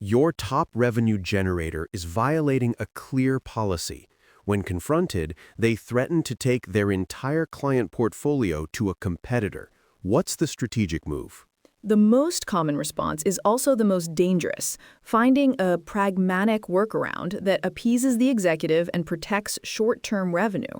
Your top revenue generator is violating a clear policy. When confronted, they threaten to take their entire client portfolio to a competitor. What's the strategic move? The most common response is also the most dangerous, finding a pragmatic workaround that appeases the executive and protects short-term revenue.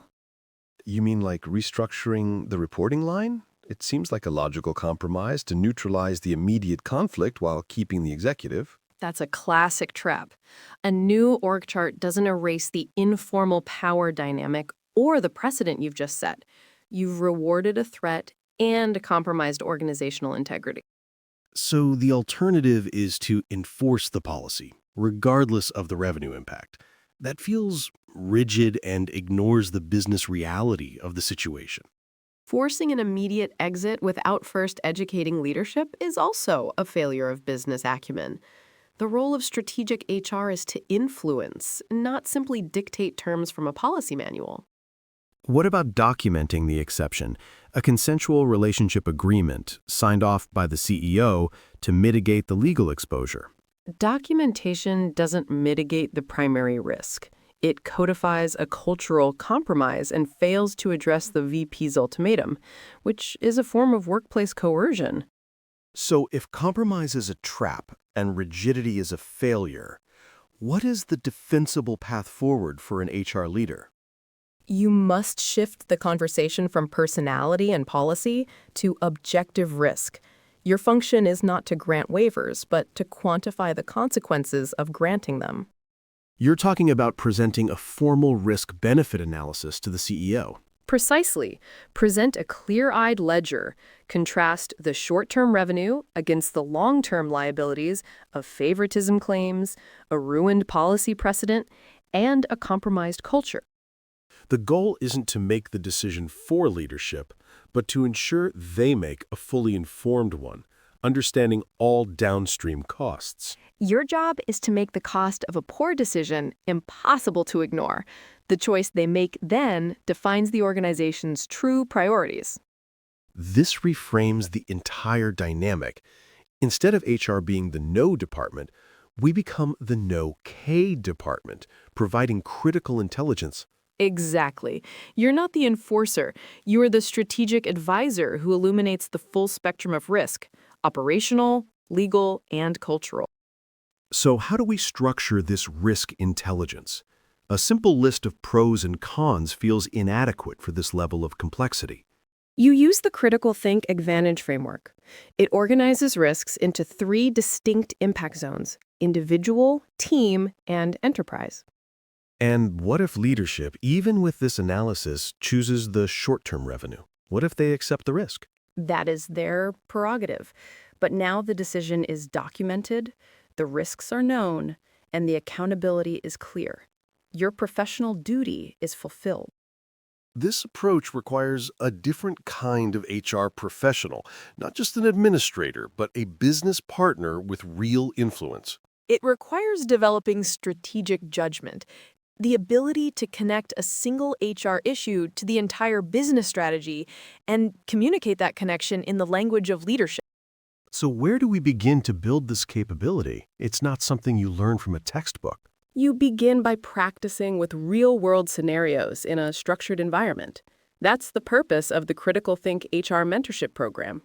You mean like restructuring the reporting line? It seems like a logical compromise to neutralize the immediate conflict while keeping the executive. That's a classic trap. A new org chart doesn't erase the informal power dynamic or the precedent you've just set. You've rewarded a threat and compromised organizational integrity. So the alternative is to enforce the policy, regardless of the revenue impact. That feels rigid and ignores the business reality of the situation. Forcing an immediate exit without first educating leadership is also a failure of business acumen. The role of strategic HR is to influence, not simply dictate terms from a policy manual. What about documenting the exception, a consensual relationship agreement signed off by the CEO to mitigate the legal exposure? Documentation doesn't mitigate the primary risk. It codifies a cultural compromise and fails to address the VP's ultimatum, which is a form of workplace coercion. So if compromise is a trap and rigidity is a failure, what is the defensible path forward for an HR leader? You must shift the conversation from personality and policy to objective risk. Your function is not to grant waivers, but to quantify the consequences of granting them. You're talking about presenting a formal risk-benefit analysis to the CEO. Precisely. Present a clear-eyed ledger. Contrast the short-term revenue against the long-term liabilities of favoritism claims, a ruined policy precedent, and a compromised culture. The goal isn't to make the decision for leadership, but to ensure they make a fully informed one, understanding all downstream costs. Your job is to make the cost of a poor decision impossible to ignore. The choice they make then defines the organization's true priorities. This reframes the entire dynamic. Instead of HR being the no department, we become the no-K department, providing critical intelligence. Exactly. You're not the enforcer. You are the strategic advisor who illuminates the full spectrum of risk, operational, legal, and cultural. So how do we structure this risk intelligence? A simple list of pros and cons feels inadequate for this level of complexity. You use the CriticalThink Advantage framework. It organizes risks into 3 distinct impact zones: individual, team, and enterprise. And what if leadership, even with this analysis, chooses the short-term revenue? What if they accept the risk? That is their prerogative. But now the decision is documented, the risks are known, and the accountability is clear. Your professional duty is fulfilled. This approach requires a different kind of HR professional, not just an administrator, but a business partner with real influence. It requires developing strategic judgment, the ability to connect a single HR issue to the entire business strategy and communicate that connection in the language of leadership. So where do we begin to build this capability? It's not something you learn from a textbook. You begin by practicing with real-world scenarios in a structured environment. That's the purpose of the CriticalThink HR mentorship program.